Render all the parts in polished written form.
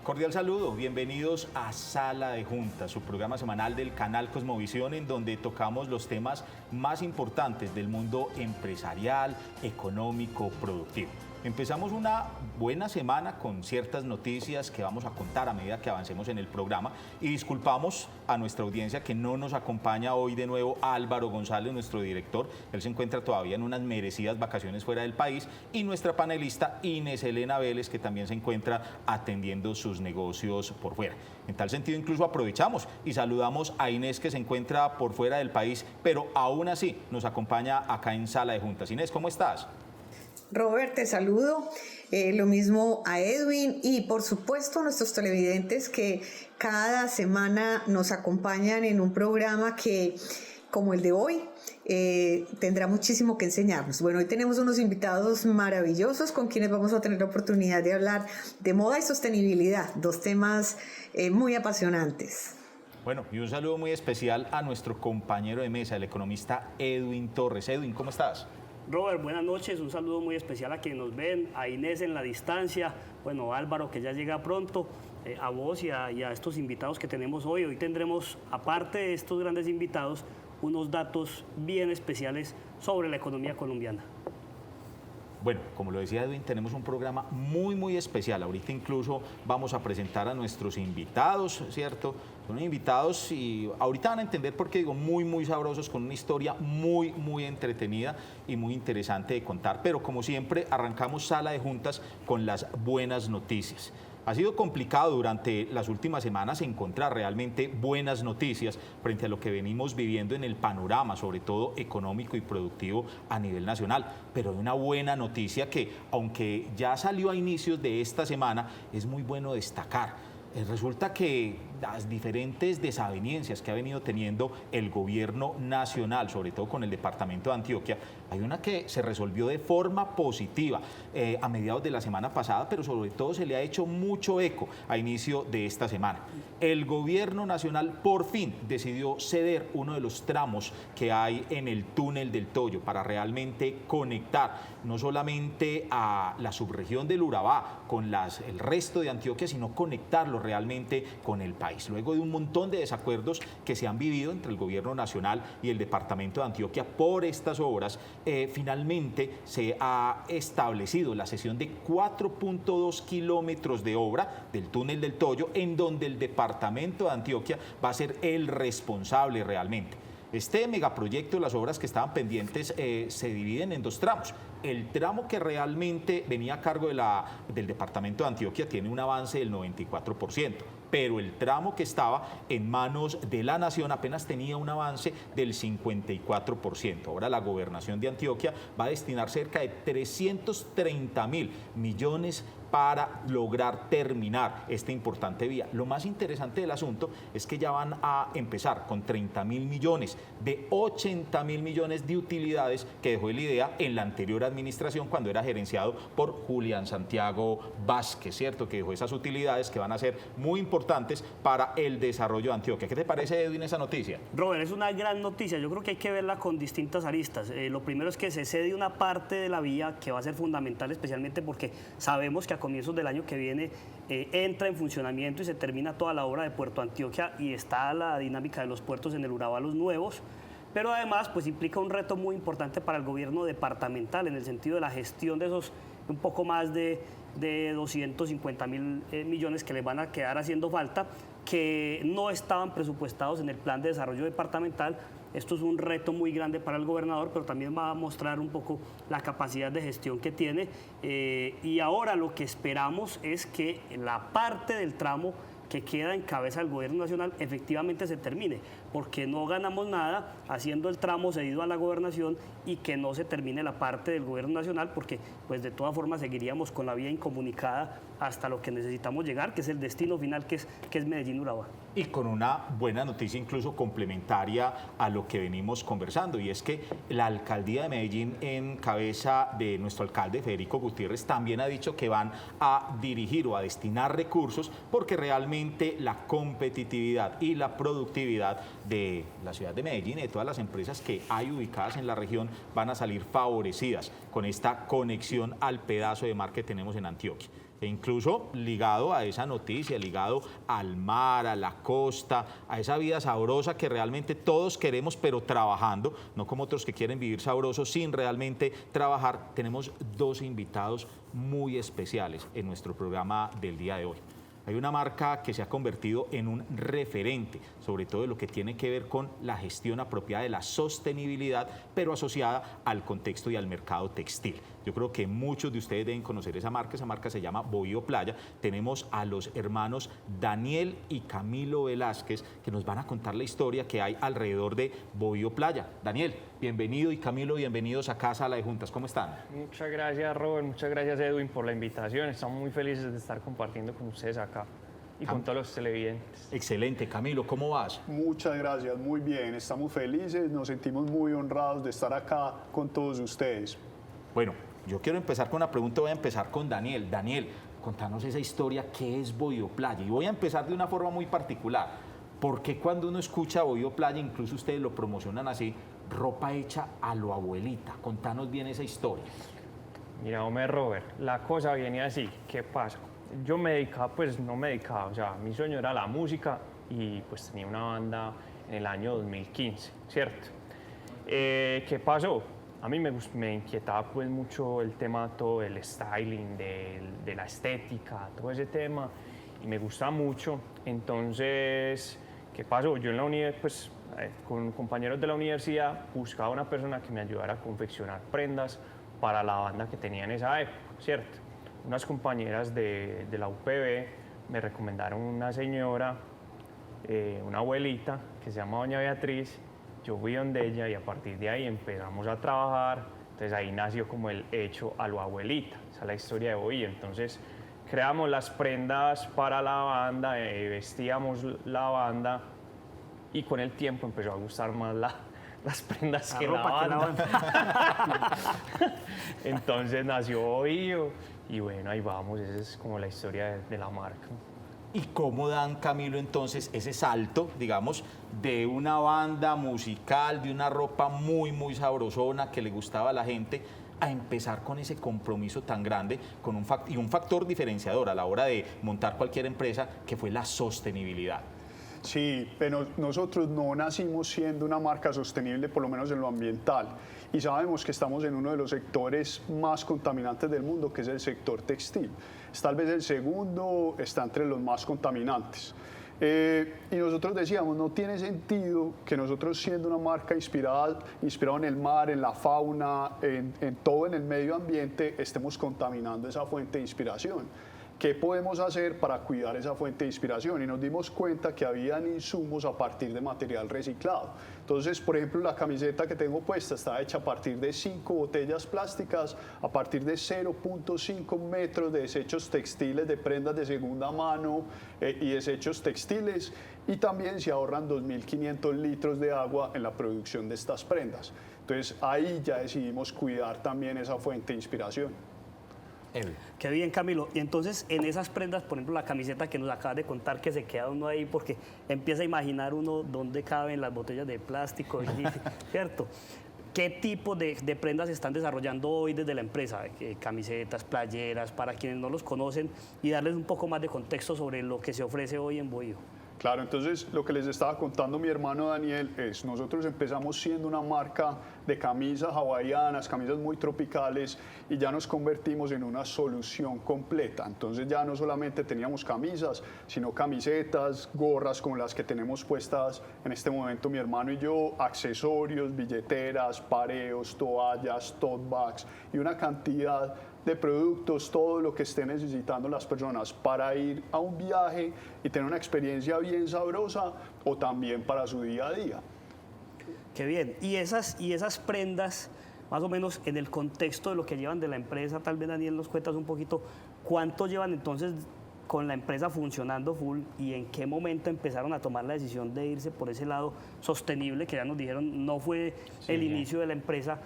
Cordial saludo, bienvenidos a Sala de Juntas, su programa semanal del canal Cosmovisión, en donde tocamos los temas más importantes del mundo empresarial, económico, productivo. Empezamos una buena semana con ciertas noticias que vamos a contar a medida que avancemos en el programa y disculpamos a nuestra audiencia que no nos acompaña hoy de nuevo Álvaro González, nuestro director. Él se encuentra todavía en unas merecidas vacaciones fuera del país, y nuestra panelista Inés Elena Vélez, que también se encuentra atendiendo sus negocios por fuera. En tal sentido, incluso aprovechamos y saludamos a Inés, que se encuentra por fuera del país, pero aún así nos acompaña acá en Sala de Juntas. Inés, ¿cómo estás? Robert, te saludo, lo mismo a Edwin y por supuesto a nuestros televidentes que cada semana nos acompañan en un programa que, como el de hoy, tendrá muchísimo que enseñarnos. Bueno, hoy tenemos unos invitados maravillosos con quienes vamos a tener la oportunidad de hablar de moda y sostenibilidad, dos temas muy apasionantes. Bueno, y un saludo muy especial a nuestro compañero de mesa, el economista Edwin Torres. Edwin, ¿cómo estás? Robert, buenas noches, un saludo muy especial a quienes nos ven, a Inés en la distancia, bueno, Álvaro, que ya llega pronto, a vos y a estos invitados que tenemos hoy. Hoy tendremos, aparte de estos grandes invitados, unos datos bien especiales sobre la economía colombiana. Bueno, como lo decía Edwin, tenemos un programa muy especial. Ahorita incluso vamos a presentar a nuestros invitados, ¿cierto? Son invitados y ahorita van a entender por qué digo muy sabrosos, con una historia muy entretenida y muy interesante de contar. Pero como siempre, arrancamos Sala de Juntas con las buenas noticias. Ha sido complicado durante las últimas semanas encontrar realmente buenas noticias frente a lo que venimos viviendo en el panorama, sobre todo económico y productivo a nivel nacional. Pero hay una buena noticia que, aunque ya salió a inicios de esta semana, es muy bueno destacar. Resulta que las diferentes desavenencias que ha venido teniendo el gobierno nacional, sobre todo con el departamento de Antioquia, hay una que se resolvió de forma positiva a mediados de la semana pasada, pero sobre todo se le ha hecho mucho eco a inicio de esta semana. El gobierno nacional por fin decidió ceder uno de los tramos que hay en el túnel del Toyo para realmente conectar no solamente a la subregión del Urabá con el resto de Antioquia, sino conectarlo realmente con el país. Luego de un montón de desacuerdos que se han vivido entre el gobierno nacional y el departamento de Antioquia por estas obras, finalmente se ha establecido la cesión de 4.2 kilómetros de obra del túnel del Toyo, en donde el departamento de Antioquia va a ser el responsable realmente. Este megaproyecto, las obras que estaban pendientes, se dividen en dos tramos. El tramo que realmente venía a cargo del departamento de Antioquia tiene un avance del 94%, pero el tramo que estaba en manos de la nación apenas tenía un avance del 54%. Ahora la gobernación de Antioquia va a destinar cerca de 330.000 millones para lograr terminar esta importante vía. Lo más interesante del asunto es que ya van a empezar con 30.000 millones de 80.000 millones de utilidades que dejó el IDEA en la anterior administración cuando era gerenciado por Julián Santiago Vázquez, ¿cierto? Que dejó esas utilidades que van a ser muy importantes para el desarrollo de Antioquia. ¿Qué te parece, Edwin, esa noticia? Robert, es una gran noticia. Yo creo que hay que verla con distintas aristas. Lo primero es que se cede una parte de la vía que va a ser fundamental, especialmente porque sabemos que a comienzos del año que viene entra en funcionamiento y se termina toda la obra de Puerto Antioquia y está la dinámica de los puertos en el Urabá, los nuevos. Pero además pues implica un reto muy importante para el gobierno departamental en el sentido de la gestión de esos un poco más de 250.000 millones que les van a quedar haciendo falta, que no estaban presupuestados en el plan de desarrollo departamental. Esto es un reto muy grande para el gobernador, pero también va a mostrar un poco la capacidad de gestión que tiene. Y ahora lo que esperamos es que la parte del tramo que queda en cabeza del gobierno nacional efectivamente se termine, porque no ganamos nada haciendo el tramo cedido a la gobernación y que no se termine la parte del gobierno nacional, porque pues de todas formas seguiríamos con la vía incomunicada hasta lo que necesitamos llegar, que es el destino final, que es Medellín-Urabá. Y con una buena noticia incluso complementaria a lo que venimos conversando, y es que la alcaldía de Medellín, en cabeza de nuestro alcalde Federico Gutiérrez, también ha dicho que van a dirigir o a destinar recursos porque realmente realmente la competitividad y la productividad de la ciudad de Medellín y de todas las empresas que hay ubicadas en la región van a salir favorecidas con esta conexión al pedazo de mar que tenemos en Antioquia. E incluso ligado a esa noticia, ligado al mar, a la costa, a esa vida sabrosa que realmente todos queremos, pero trabajando, no como otros que quieren vivir sabrosos sin realmente trabajar, tenemos dos invitados muy especiales en nuestro programa del día de hoy. Hay una marca que se ha convertido en un referente, sobre todo de lo que tiene que ver con la gestión apropiada de la sostenibilidad, pero asociada al contexto y al mercado textil. Yo creo que muchos de ustedes deben conocer esa marca se llama Bohío Playa. Tenemos a los hermanos Daniel y Camilo Velázquez que nos van a contar la historia que hay alrededor de Bohío Playa. Daniel, bienvenido, y Camilo, bienvenidos acá a Sala de Juntas. ¿Cómo están? Muchas gracias, Robert, muchas gracias, Edwin, por la invitación. Estamos muy felices de estar compartiendo con ustedes acá y con todos los televidentes. Excelente. Camilo, ¿cómo vas? Muchas gracias, muy bien, estamos felices, nos sentimos muy honrados de estar acá con todos ustedes. Bueno, yo quiero empezar con una pregunta, voy a empezar con Daniel. Daniel, contanos esa historia, ¿qué es Bohío Playa? Y voy a empezar de una forma muy particular. ¿Por qué cuando uno escucha Bohío Playa, incluso ustedes lo promocionan así, ropa hecha a lo abuelita? Contanos bien esa historia. Mira, hombre, Robert, la cosa viene así. ¿Qué pasa? Yo me dedicaba, pues no me dedicaba, o sea, mi sueño era la música y pues tenía una banda en el año 2015, ¿cierto? ¿Qué pasó? A mí me inquietaba pues mucho el tema todo del styling, de la estética, todo ese tema, y me gusta mucho. Entonces, ¿qué pasó? Yo en la universidad, pues con compañeros de la universidad, buscaba una persona que me ayudara a confeccionar prendas para la banda que tenía en esa época, ¿cierto? Unas compañeras de la UPB me recomendaron una señora, una abuelita, que se llama doña Beatriz. Yo fui donde ella y a partir de ahí empezamos a trabajar. Entonces ahí nació como el hecho a lo abuelita. Esa es la historia de Bohío. Entonces creamos las prendas para la banda, vestíamos la banda y con el tiempo empezó a gustar más las prendas que la banda. Entonces nació Bohío y bueno, ahí vamos. Esa es como la historia de la marca. ¿Y cómo dan, Camilo, entonces ese salto, digamos, de una banda musical, de una ropa muy, muy sabrosona que le gustaba a la gente, a empezar con ese compromiso tan grande con un factor diferenciador a la hora de montar cualquier empresa, que fue la sostenibilidad? Sí, pero nosotros no nacimos siendo una marca sostenible, por lo menos en lo ambiental, y sabemos que estamos en uno de los sectores más contaminantes del mundo, que es el sector textil. Es tal vez el segundo, está entre los más contaminantes. Y nosotros decíamos, no tiene sentido que nosotros, siendo una marca inspirada en el mar, en la fauna, en todo en el medio ambiente, estemos contaminando esa fuente de inspiración. ¿Qué podemos hacer para cuidar esa fuente de inspiración? Y nos dimos cuenta que habían insumos a partir de material reciclado. Entonces, por ejemplo, la camiseta que tengo puesta está hecha a partir de 5 botellas plásticas, a partir de 0.5 metros de desechos textiles, de prendas de segunda mano y desechos textiles. Y también se ahorran 2.500 litros de agua en la producción de estas prendas. Entonces, ahí ya decidimos cuidar también esa fuente de inspiración. Qué bien, Camilo. Y entonces, en esas prendas, por ejemplo, la camiseta que nos acabas de contar, que se queda uno ahí porque empieza a imaginar uno dónde caben las botellas de plástico, ¿cierto? ¿Qué tipo de prendas se están desarrollando hoy desde la empresa? Camisetas, playeras, para quienes no los conocen, y darles un poco más de contexto sobre lo que se ofrece hoy en Bohío. Claro, entonces lo que les estaba contando mi hermano Daniel es, nosotros empezamos siendo una marca de camisas hawaianas, camisas muy tropicales, y ya nos convertimos en una solución completa. Entonces ya no solamente teníamos camisas, sino camisetas, gorras como las que tenemos puestas en este momento mi hermano y yo, accesorios, billeteras, pareos, toallas, tote bags y una cantidad de productos, todo lo que estén necesitando las personas para ir a un viaje y tener una experiencia bien sabrosa, o también para su día a día. Qué bien. Y esas prendas, más o menos en el contexto de lo que llevan de la empresa, tal vez Daniel nos cuentas un poquito, ¿cuánto llevan entonces con la empresa funcionando full y en qué momento empezaron a tomar la decisión de irse por ese lado sostenible, que ya nos dijeron no fue el inicio de la empresa?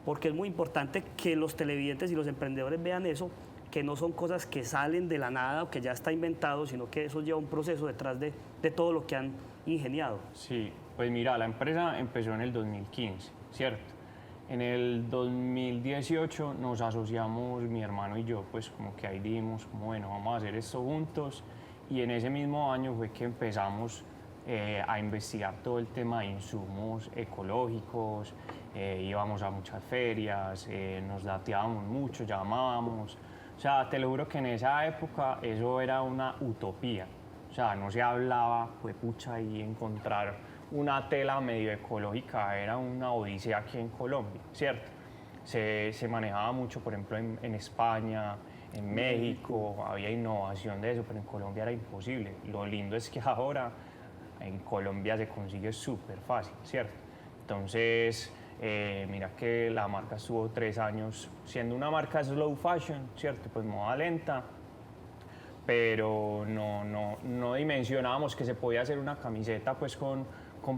Porque es muy importante que los televidentes y los emprendedores vean eso, que no son cosas que salen de la nada o que ya está inventado, sino que eso lleva un proceso detrás de todo lo que han ingeniado. Sí, pues mira, la empresa empezó en el 2015, ¿cierto? En el 2018 nos asociamos mi hermano y yo, pues como que ahí dijimos, como, bueno, vamos a hacer esto juntos, y en ese mismo año fue que empezamos a investigar todo el tema de insumos ecológicos, íbamos a muchas ferias, nos dateábamos mucho, llamábamos. O sea, te lo juro que en esa época eso era una utopía. O sea, no se hablaba, pues pucha, y encontrar una tela medio ecológica era una odisea aquí en Colombia, ¿cierto? Se manejaba mucho, por ejemplo, en España, en México, había innovación de eso, pero en Colombia era imposible. Lo lindo es que ahora en Colombia se consigue súper fácil, ¿cierto? Entonces, mira que la marca estuvo 3 años siendo una marca slow fashion, ¿cierto? Pues moda lenta, pero no dimensionábamos que se podía hacer una camiseta pues con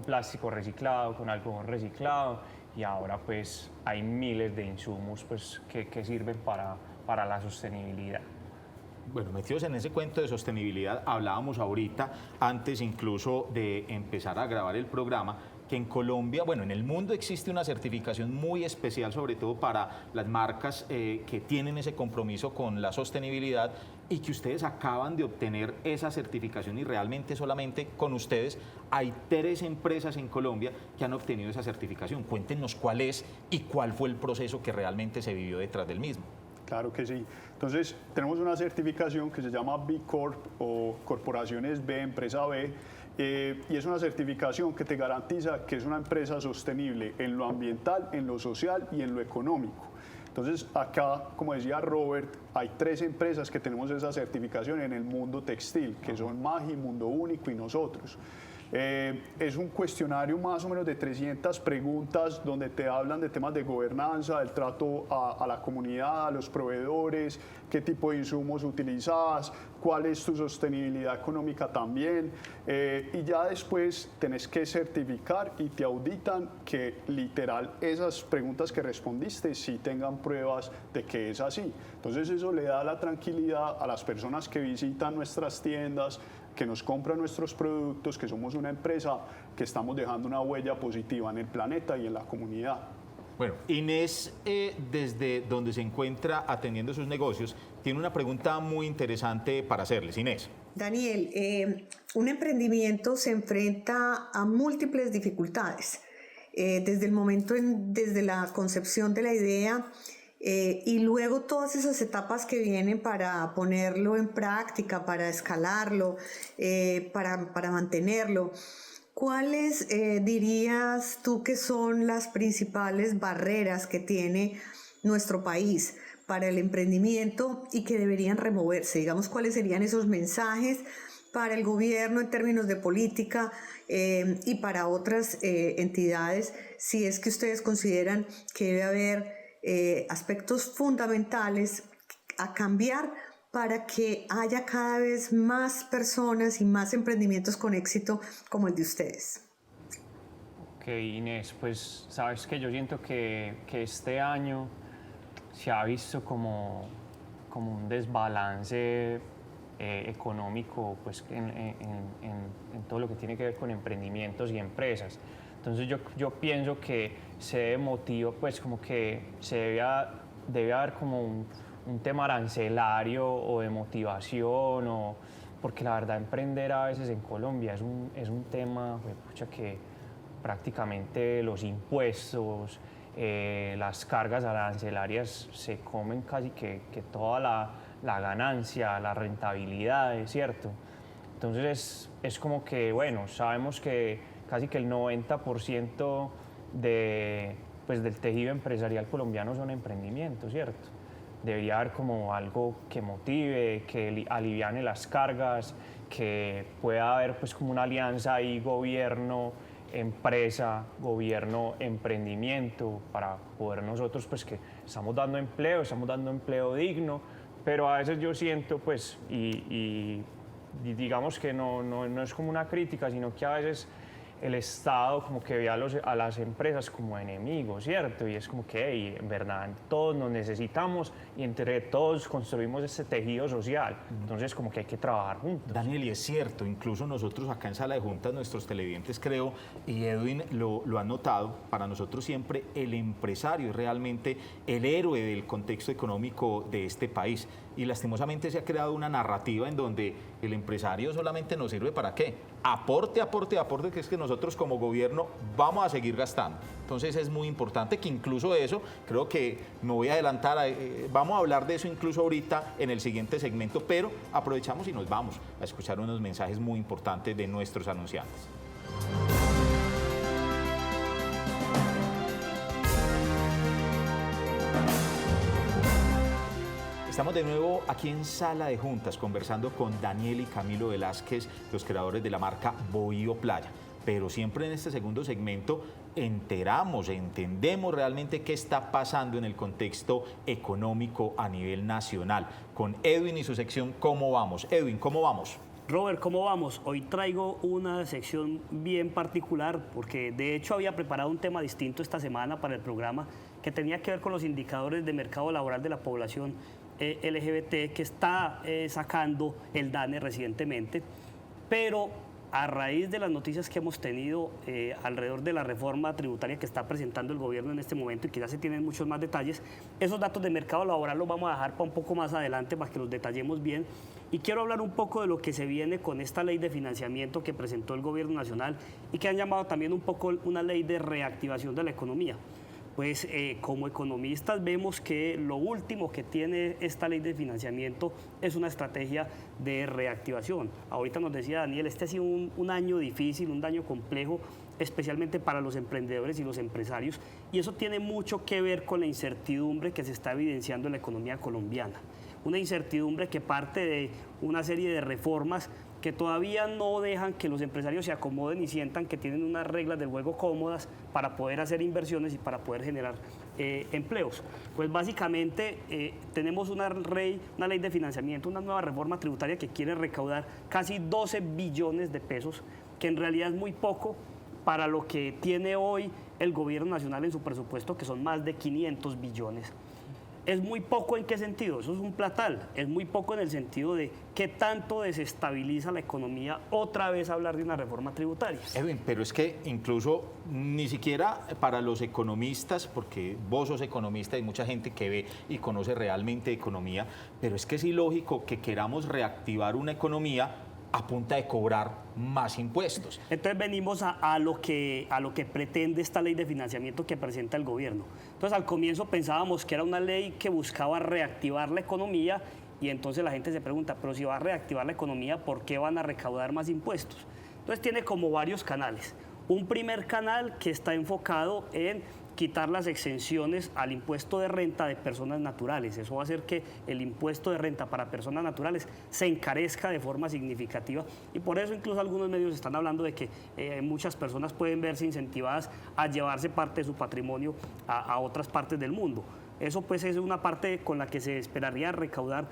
plástico reciclado, con algodón reciclado, y ahora pues hay miles de insumos pues que sirven para la sostenibilidad. Bueno, metidos en ese cuento de sostenibilidad, hablábamos ahorita, antes incluso de empezar a grabar el programa, que en Colombia, bueno, en el mundo existe una certificación muy especial, sobre todo para las marcas que tienen ese compromiso con la sostenibilidad, y que ustedes acaban de obtener esa certificación, y realmente solamente con ustedes hay 3 empresas en Colombia que han obtenido esa certificación. Cuéntenos cuál es y cuál fue el proceso que realmente se vivió detrás del mismo. Claro que sí. Entonces, tenemos una certificación que se llama B Corp o Corporaciones B, Empresa B, y es una certificación que te garantiza que es una empresa sostenible en lo ambiental, en lo social y en lo económico. Entonces, acá, como decía Robert, hay 3 empresas que tenemos esa certificación en el mundo textil, que son Maggi, Mundo Único y nosotros. Es un cuestionario más o menos de 300 preguntas donde te hablan de temas de gobernanza, el trato a la comunidad, a los proveedores, qué tipo de insumos utilizas, cuál es tu sostenibilidad económica también, y ya después tenés que certificar y te auditan que literal esas preguntas que respondiste sí tengan pruebas de que es así. Entonces eso le da la tranquilidad a las personas que visitan nuestras tiendas, que nos compran nuestros productos, que somos una empresa que estamos dejando una huella positiva en el planeta y en la comunidad. Bueno, Inés, desde donde se encuentra atendiendo sus negocios, tiene una pregunta muy interesante para hacerles. Inés. Daniel, un emprendimiento se enfrenta a múltiples dificultades. Desde el momento, desde la concepción de la idea, y luego todas esas etapas que vienen para ponerlo en práctica, para escalarlo, para mantenerlo. ¿Cuáles dirías tú que son las principales barreras que tiene nuestro país para el emprendimiento y que deberían removerse? Digamos, ¿cuáles serían esos mensajes para el gobierno en términos de política y para otras entidades, si es que ustedes consideran que debe haber aspectos fundamentales a cambiar para que haya cada vez más personas y más emprendimientos con éxito como el de ustedes? Ok, Inés, pues sabes que yo siento que este año se ha visto como un desbalance económico pues, en todo lo que tiene que ver con emprendimientos y empresas. Entonces yo pienso que se debe motivo, pues como que debe haber como un tema arancelario o de motivación, porque la verdad emprender a veces en Colombia es un tema pucha, que prácticamente los impuestos, las cargas arancelarias se comen casi que toda la ganancia, la rentabilidad, ¿es cierto? Entonces es como que, bueno, sabemos que casi que el 90% del tejido empresarial colombiano son emprendimientos, ¿cierto? Debería haber como algo que motive, que aliviane las cargas, que pueda haber pues como una alianza ahí gobierno, empresa, gobierno, emprendimiento, para poder nosotros pues que estamos dando empleo digno, pero a veces yo siento pues, y digamos que no es como una crítica, sino que a veces el Estado como que ve a las empresas como enemigos, ¿cierto? Y es como que, hey, en verdad, todos nos necesitamos y entre todos construimos este tejido social. Entonces, como que hay que trabajar juntos. Daniel, y es cierto, incluso nosotros acá en Sala de Juntas, nuestros televidentes creo, y Edwin lo han notado, para nosotros siempre el empresario es realmente el héroe del contexto económico de este país. Y lastimosamente se ha creado una narrativa en donde el empresario solamente nos sirve para ¿qué? Aporte, aporte, aporte, que es que nosotros como gobierno vamos a seguir gastando. Entonces es muy importante que incluso eso, creo que me voy a adelantar, vamos a hablar de eso incluso ahorita en el siguiente segmento, pero aprovechamos y nos vamos a escuchar unos mensajes muy importantes de nuestros anunciantes. Estamos de nuevo aquí en Sala de Juntas conversando con Daniel y Camilo Velázquez, los creadores de la marca Bohío Playa. Pero siempre en este segundo segmento entendemos realmente qué está pasando en el contexto económico a nivel nacional. Con Edwin y su sección ¿Cómo vamos? Edwin, ¿cómo vamos? Robert, ¿cómo vamos? Hoy traigo una sección bien particular porque de hecho había preparado un tema distinto esta semana para el programa que tenía que ver con los indicadores de mercado laboral de la población LGBT que está sacando el DANE recientemente, pero a raíz de las noticias que hemos tenido alrededor de la reforma tributaria que está presentando el gobierno en este momento y que ya se tienen muchos más detalles, esos datos de mercado laboral los vamos a dejar para un poco más adelante para que los detallemos bien. Y quiero hablar un poco de lo que se viene con esta ley de financiamiento que presentó el gobierno nacional y que han llamado también un poco una ley de reactivación de la economía. Pues como economistas vemos que lo último que tiene esta ley de financiamiento es una estrategia de reactivación. Ahorita nos decía Daniel, este ha sido un año difícil, un año complejo, especialmente para los emprendedores y los empresarios, y eso tiene mucho que ver con la incertidumbre que se está evidenciando en la economía colombiana. Una incertidumbre que parte de una serie de reformas que todavía no dejan que los empresarios se acomoden y sientan que tienen unas reglas del juego cómodas para poder hacer inversiones y para poder generar empleos. Pues básicamente tenemos una ley de financiamiento, una nueva reforma tributaria que quiere recaudar casi 12 billones de pesos, que en realidad es muy poco para lo que tiene hoy el gobierno nacional en su presupuesto, que son más de 500 billones. ¿Es muy poco en qué sentido? Eso es un platal. Es muy poco en el sentido de qué tanto desestabiliza la economía otra vez hablar de una reforma tributaria. Edwin, pero es que incluso ni siquiera para los economistas, porque vos sos economista y mucha gente que ve y conoce realmente economía, pero es que es ilógico que queramos reactivar una economía a punta de cobrar más impuestos. Entonces venimos a lo que pretende esta ley de financiamiento que presenta el gobierno. Entonces al comienzo pensábamos que era una ley que buscaba reactivar la economía y entonces la gente se pregunta, pero si va a reactivar la economía, ¿por qué van a recaudar más impuestos? Entonces tiene como varios canales. Un primer canal que está enfocado en quitar las exenciones al impuesto de renta de personas naturales. Eso va a hacer que el impuesto de renta para personas naturales se encarezca de forma significativa y por eso incluso algunos medios están hablando de que muchas personas pueden verse incentivadas a llevarse parte de su patrimonio a otras partes del mundo. Eso pues es una parte con la que se esperaría recaudar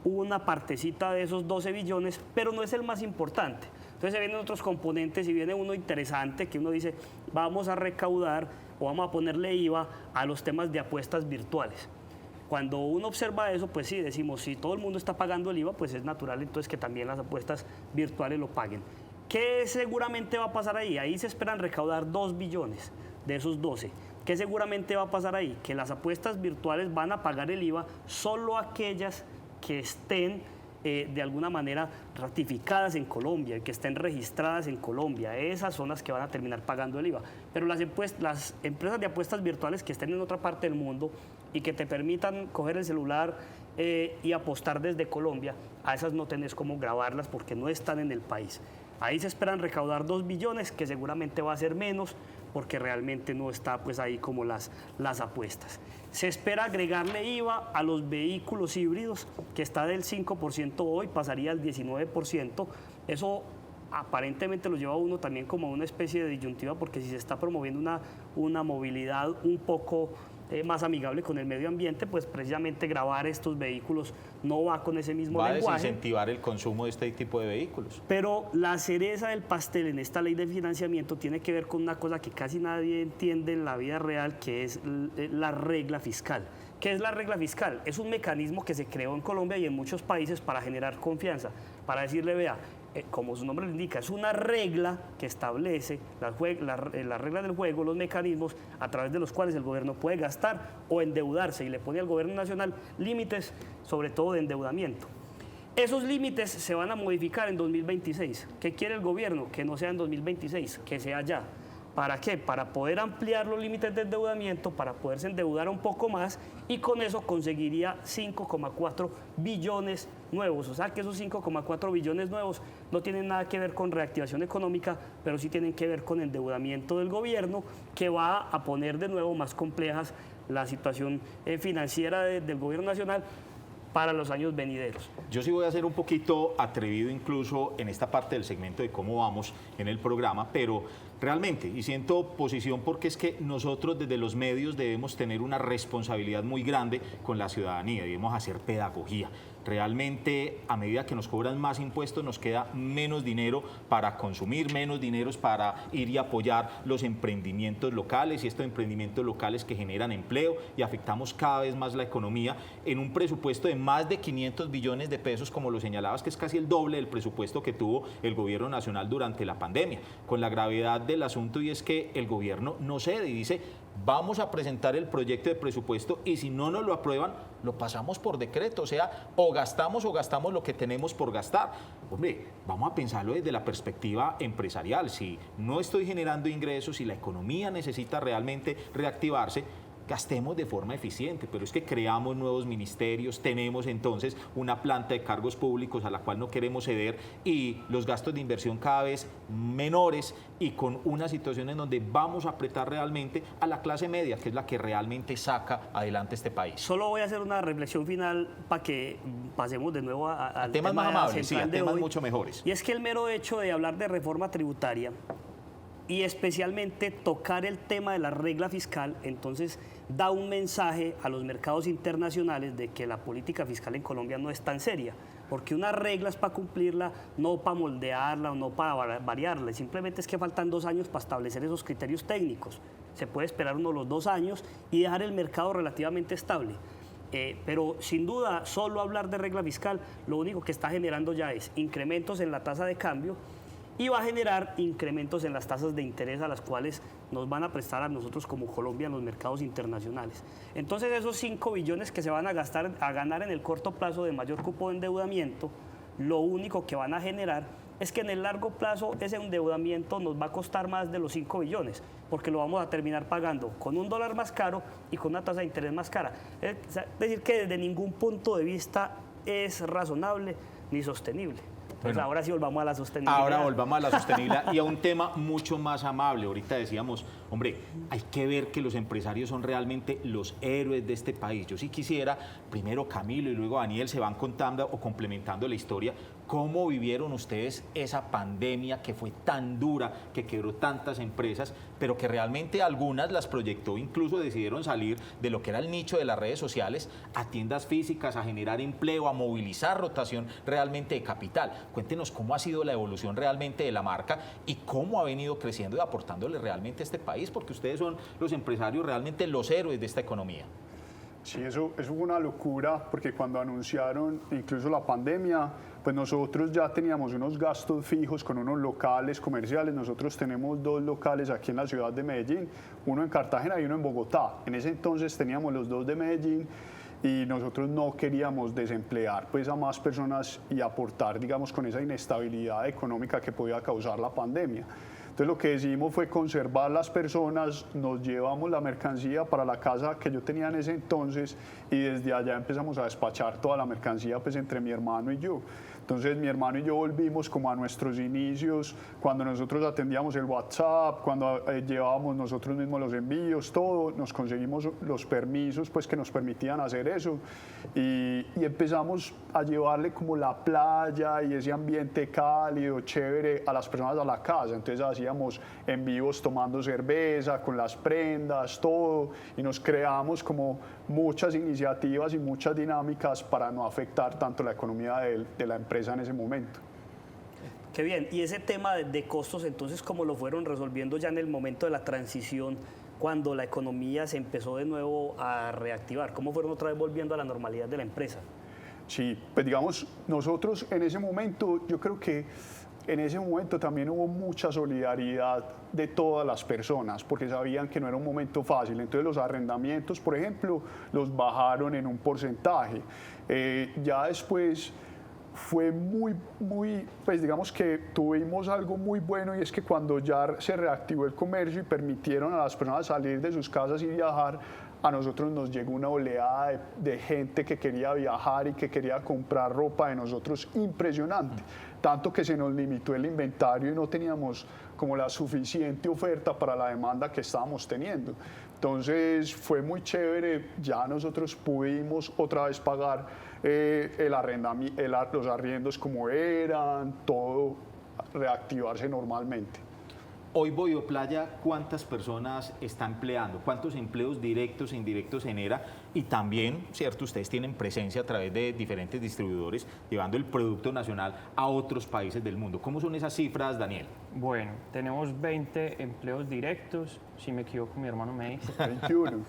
una partecita de esos 12 billones, pero no es el más importante. Entonces se vienen otros componentes y viene uno interesante que uno dice, vamos a recaudar o vamos a ponerle IVA a los temas de apuestas virtuales. Cuando uno observa eso, pues sí, decimos, si todo el mundo está pagando el IVA, pues es natural entonces que también las apuestas virtuales lo paguen. ¿Qué seguramente va a pasar ahí? Ahí se esperan recaudar 2 billones de esos 12. ¿Qué seguramente va a pasar ahí? Que las apuestas virtuales van a pagar el IVA solo aquellas que estén de alguna manera ratificadas en Colombia, que estén registradas en Colombia. Esas son las que van a terminar pagando el IVA. Pero las empresas de apuestas virtuales que estén en otra parte del mundo y que te permitan coger el celular y apostar desde Colombia, a esas no tenés cómo grabarlas porque no están en el país. Ahí se esperan recaudar 2 billones, que seguramente va a ser menos, porque realmente no está pues ahí como las apuestas. Se espera agregarle IVA a los vehículos híbridos, que está del 5% hoy, pasaría al 19%. Eso aparentemente lo lleva a uno también como una especie de disyuntiva, porque si se está promoviendo una movilidad un poco más amigable con el medio ambiente, pues precisamente gravar estos vehículos no va con ese mismo Va a lenguaje. desincentivar el consumo de este tipo de vehículos. Pero la cereza del pastel en esta ley de financiamiento tiene que ver con una cosa que casi nadie entiende en la vida real, que es la regla fiscal. ¿Qué es la regla fiscal? Es un mecanismo que se creó en Colombia y en muchos países para generar confianza, para decirle, vea, como su nombre lo indica, es una regla que establece las reglas del juego, los mecanismos a través de los cuales el gobierno puede gastar o endeudarse, y le pone al gobierno nacional límites, sobre todo de endeudamiento. Esos límites se van a modificar en 2026. ¿Qué quiere el gobierno? Que no sea en 2026, que sea ya. ¿Para qué? Para poder ampliar los límites de endeudamiento, para poderse endeudar un poco más, y con eso conseguiría 5,4 billones nuevos. O sea que esos 5,4 billones nuevos no tienen nada que ver con reactivación económica, pero sí tienen que ver con endeudamiento del gobierno, que va a poner de nuevo más complejas la situación financiera del gobierno nacional para los años venideros. Yo sí voy a ser un poquito atrevido incluso en esta parte del segmento de cómo vamos en el programa, pero realmente, y siento posición porque es que nosotros desde los medios debemos tener una responsabilidad muy grande con la ciudadanía, debemos hacer pedagogía. Realmente, a medida que nos cobran más impuestos, nos queda menos dinero para consumir, menos dinero para ir y apoyar los emprendimientos locales, y estos emprendimientos locales que generan empleo, y afectamos cada vez más la economía en un presupuesto de más de 500 billones de pesos, como lo señalabas, que es casi el doble del presupuesto que tuvo el gobierno nacional durante la pandemia, con la gravedad del asunto, y es que el gobierno no cede y dice: vamos a presentar el proyecto de presupuesto y si no nos lo aprueban, lo pasamos por decreto. O sea, o gastamos lo que tenemos por gastar. Hombre, vamos a pensarlo desde la perspectiva empresarial. Si no estoy generando ingresos, si la economía necesita realmente reactivarse, gastemos de forma eficiente, pero es que creamos nuevos ministerios, tenemos entonces una planta de cargos públicos a la cual no queremos ceder, y los gastos de inversión cada vez menores, y con una situación en donde vamos a apretar realmente a la clase media, que es la que realmente saca adelante este país. Solo voy a hacer una reflexión final para que pasemos de nuevo al temas más amables, sí, a central de temas hoy. mucho mejores. Y es que el mero hecho de hablar de reforma tributaria y especialmente tocar el tema de la regla fiscal, entonces da un mensaje a los mercados internacionales de que la política fiscal en Colombia no es tan seria, porque una regla es para cumplirla, no para moldearla o no para variarla, simplemente es que faltan 2 años para establecer esos criterios técnicos. Se puede esperar uno los 2 años y dejar el mercado relativamente estable. Pero sin duda, solo hablar de regla fiscal, lo único que está generando ya es incrementos en la tasa de cambio, y va a generar incrementos en las tasas de interés a las cuales nos van a prestar a nosotros como Colombia en los mercados internacionales. Entonces, esos 5 billones que se van a ganar en el corto plazo de mayor cupo de endeudamiento, lo único que van a generar es que en el largo plazo ese endeudamiento nos va a costar más de los 5 billones, porque lo vamos a terminar pagando con un dólar más caro y con una tasa de interés más cara. Es decir, que desde ningún punto de vista es razonable ni sostenible. Bueno, ahora sí volvamos a la sostenibilidad. Ahora volvamos a la sostenibilidad y a un tema mucho más amable. Ahorita decíamos, hombre, hay que ver que los empresarios son realmente los héroes de este país. Yo sí quisiera, primero Camilo y luego Daniel se van contando o complementando la historia, cómo vivieron ustedes esa pandemia que fue tan dura, que quebró tantas empresas, pero que realmente algunas las proyectó, incluso decidieron salir de lo que era el nicho de las redes sociales a tiendas físicas, a generar empleo, a movilizar rotación realmente de capital. Cuéntenos cómo ha sido la evolución realmente de la marca y cómo ha venido creciendo y aportándole realmente a este país, porque ustedes son los empresarios realmente los héroes de esta economía. Sí, eso fue una locura, porque cuando anunciaron incluso la pandemia, pues nosotros ya teníamos unos gastos fijos con unos locales comerciales. Nosotros tenemos 2 locales aquí en la ciudad de Medellín, uno en Cartagena y uno en Bogotá. En ese entonces teníamos los 2 de Medellín y nosotros no queríamos desemplear pues a más personas y aportar, digamos, con esa inestabilidad económica que podía causar la pandemia. Entonces lo que decidimos fue conservar las personas, nos llevamos la mercancía para la casa que yo tenía en ese entonces y desde allá empezamos a despachar toda la mercancía pues entre mi hermano y yo. Entonces mi hermano y yo volvimos como a nuestros inicios, cuando nosotros atendíamos el WhatsApp, cuando llevábamos nosotros mismos los envíos, todo, nos conseguimos los permisos pues que nos permitían hacer eso y empezamos a llevarle como la playa y ese ambiente cálido, chévere a las personas a la casa. Entonces hacíamos hacíamos en vivos tomando cerveza, con las prendas, todo, y nos creamos como muchas iniciativas y muchas dinámicas para no afectar tanto la economía de la empresa en ese momento. Qué bien. Y ese tema de costos, entonces, ¿cómo lo fueron resolviendo ya en el momento de la transición, cuando la economía se empezó de nuevo a reactivar? ¿Cómo fueron otra vez volviendo a la normalidad de la empresa? Sí, pues digamos, nosotros en ese momento, yo creo que en ese momento también hubo mucha solidaridad de todas las personas, porque sabían que no era un momento fácil. Entonces los arrendamientos, por ejemplo, los bajaron en un porcentaje. Ya después fue pues digamos que tuvimos algo muy bueno, y es que cuando ya se reactivó el comercio y permitieron a las personas salir de sus casas y viajar, a nosotros nos llegó una oleada de gente que quería viajar y que quería comprar ropa de nosotros impresionante, tanto que se nos limitó el inventario y no teníamos como la suficiente oferta para la demanda que estábamos teniendo. Entonces fue muy chévere, ya nosotros pudimos otra vez pagar los arriendos como eran, todo reactivarse normalmente. Hoy Boioplaya, ¿cuántas personas está empleando? ¿Cuántos empleos directos e indirectos genera? Y también, ¿cierto? Ustedes tienen presencia a través de diferentes distribuidores llevando el producto nacional a otros países del mundo. ¿Cómo son esas cifras, Daniel? Bueno, tenemos 20 empleos directos, si me equivoco mi hermano me dice. 21.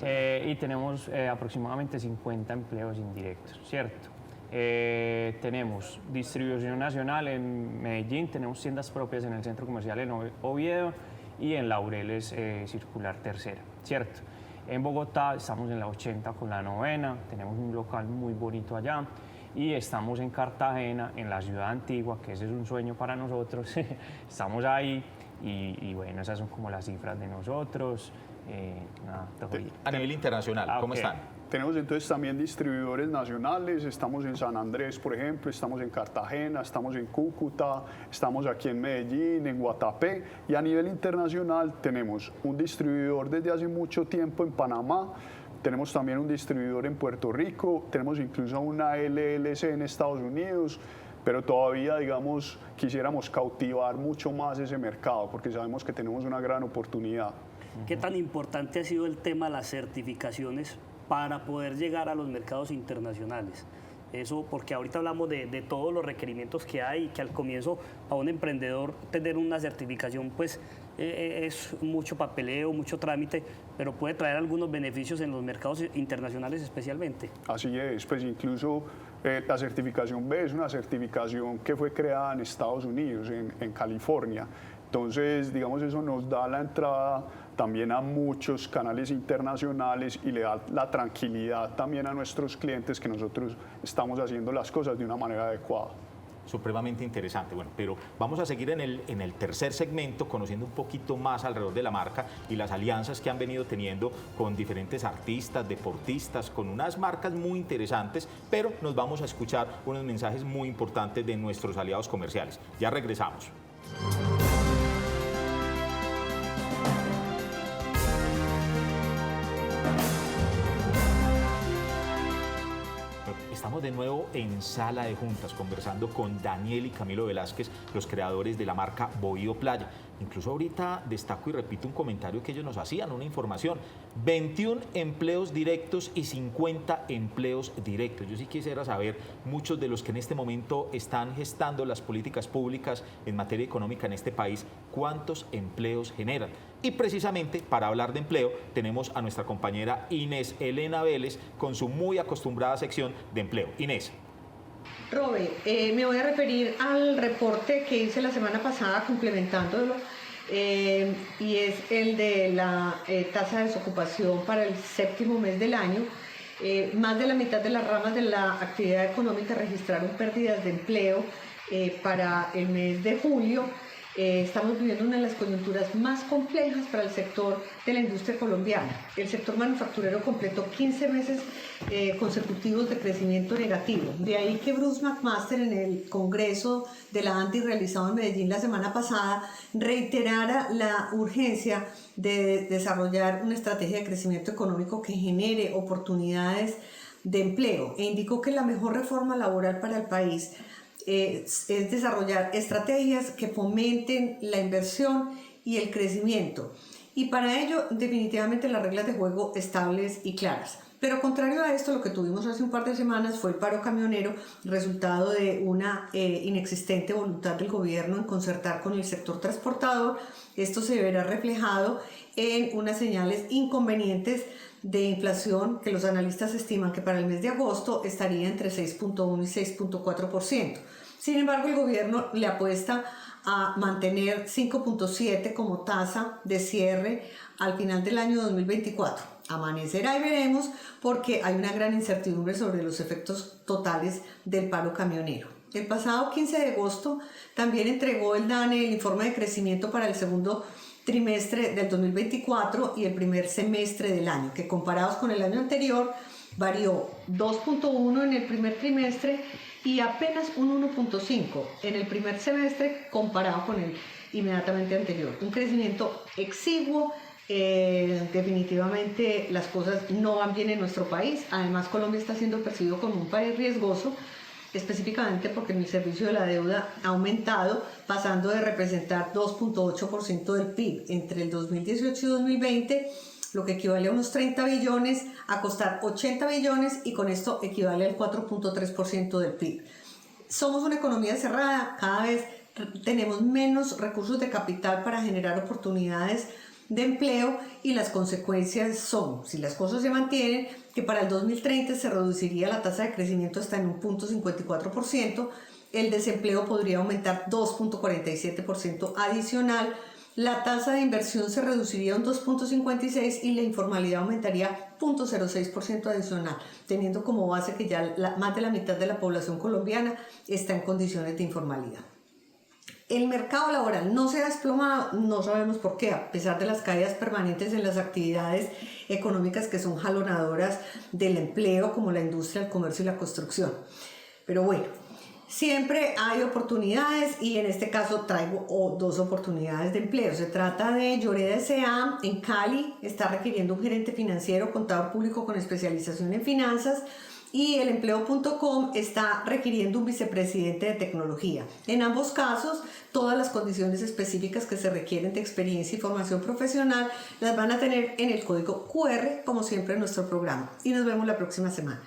20. Y tenemos aproximadamente 50 empleos indirectos, ¿cierto? Tenemos distribución nacional en Medellín, tenemos tiendas propias en el centro comercial en Oviedo y en Laureles Circular Tercera, ¿cierto? En Bogotá estamos en la 80 con la 9ª, tenemos un local muy bonito allá, y estamos en Cartagena, en la ciudad antigua, que ese es un sueño para nosotros. Estamos ahí y bueno, esas son como las cifras de nosotros. A nivel internacional, ¿cómo están? Tenemos entonces también distribuidores nacionales, estamos en San Andrés, por ejemplo, estamos en Cartagena, estamos en Cúcuta, estamos aquí en Medellín, en Guatapé, y a nivel internacional tenemos un distribuidor desde hace mucho tiempo en Panamá, tenemos también un distribuidor en Puerto Rico, tenemos incluso una LLC en Estados Unidos, pero todavía, digamos, quisiéramos cautivar mucho más ese mercado porque sabemos que tenemos una gran oportunidad. ¿Qué tan importante ha sido el tema de las certificaciones para poder llegar a los mercados internacionales? Eso porque ahorita hablamos de todos los requerimientos que hay y que al comienzo a un emprendedor tener una certificación pues es mucho papeleo, mucho trámite, pero puede traer algunos beneficios en los mercados internacionales especialmente. Así es, pues incluso la certificación B es una certificación que fue creada en Estados Unidos, en California. Entonces, digamos, eso nos da la entrada también a muchos canales internacionales y le da la tranquilidad también a nuestros clientes que nosotros estamos haciendo las cosas de una manera adecuada. Supremamente interesante. Bueno, pero vamos a seguir en el tercer segmento conociendo un poquito más alrededor de la marca y las alianzas que han venido teniendo con diferentes artistas, deportistas, con unas marcas muy interesantes, pero nos vamos a escuchar unos mensajes muy importantes de nuestros aliados comerciales. Ya regresamos. Estamos de nuevo en Sala de Juntas conversando con Daniel y Camilo Velázquez, los creadores de la marca Boioplaya. Incluso ahorita destaco y repito un comentario que ellos nos hacían, una información. 21 empleos directos y 50 empleos directos. Yo sí quisiera saber, muchos de los que en este momento están gestando las políticas públicas en materia económica en este país, ¿cuántos empleos generan? Y precisamente para hablar de empleo tenemos a nuestra compañera Inés Elena Vélez con su muy acostumbrada sección de empleo. Inés. Robe, me voy a referir al reporte que hice la semana pasada complementándolo y es el de la tasa de desocupación para el 7º mes del año. Más de la mitad de las ramas de la actividad económica registraron pérdidas de empleo para el mes de julio. Estamos viviendo una de las coyunturas más complejas para el sector de la industria colombiana. El sector manufacturero completó 15 meses consecutivos de crecimiento negativo. De ahí que Bruce McMaster en el Congreso de la ANTI realizado en Medellín la semana pasada reiterara la urgencia de desarrollar una estrategia de crecimiento económico que genere oportunidades de empleo e indicó que la mejor reforma laboral para el país es desarrollar estrategias que fomenten la inversión y el crecimiento. Y para ello, definitivamente, las reglas de juego estables y claras. Pero contrario a esto, lo que tuvimos hace un par de semanas fue el paro camionero, resultado de una inexistente voluntad del gobierno en concertar con el sector transportador. Esto se verá reflejado en unas señales inconvenientes de inflación que los analistas estiman que para el mes de agosto estaría entre 6.1 y 6.4%. Sin embargo, el gobierno le apuesta a mantener 5.7 como tasa de cierre al final del año 2024. Amanecerá y veremos, porque hay una gran incertidumbre sobre los efectos totales del paro camionero. El pasado 15 de agosto también entregó el DANE el informe de crecimiento para el segundo trimestre del 2024 y el primer semestre del año, que comparados con el año anterior varió 2.1 en el primer trimestre y apenas un 1.5 en el primer semestre comparado con el inmediatamente anterior. Un crecimiento exiguo. Definitivamente las cosas no van bien en nuestro país. Además, Colombia está siendo percibido como un país riesgoso, específicamente porque el servicio de la deuda ha aumentado, pasando de representar 2.8% del PIB entre el 2018 y 2020, lo que equivale a unos 30 billones, a costar 80 billones, y con esto equivale al 4.3% del PIB. Somos una economía cerrada, cada vez tenemos menos recursos de capital para generar oportunidades de empleo, y las consecuencias son, si las cosas se mantienen, que para el 2030 se reduciría la tasa de crecimiento hasta en un 0.54%, el desempleo podría aumentar 2.47% adicional, la tasa de inversión se reduciría un 2.56% y la informalidad aumentaría 0.06% adicional, teniendo como base que ya más de la mitad de la población colombiana está en condiciones de informalidad. El mercado laboral no se ha desplomado, no sabemos por qué, a pesar de las caídas permanentes en las actividades económicas que son jalonadoras del empleo, como la industria, el comercio y la construcción. Pero bueno, siempre hay oportunidades, y en este caso traigo dos oportunidades de empleo. Se trata de Lloreda S.A. en Cali, está requiriendo un gerente financiero, contador público con especialización en finanzas, y el empleo.com está requiriendo un vicepresidente de tecnología. En ambos casos, todas las condiciones específicas que se requieren de experiencia y formación profesional las van a tener en el código QR, como siempre en nuestro programa. Y nos vemos la próxima semana.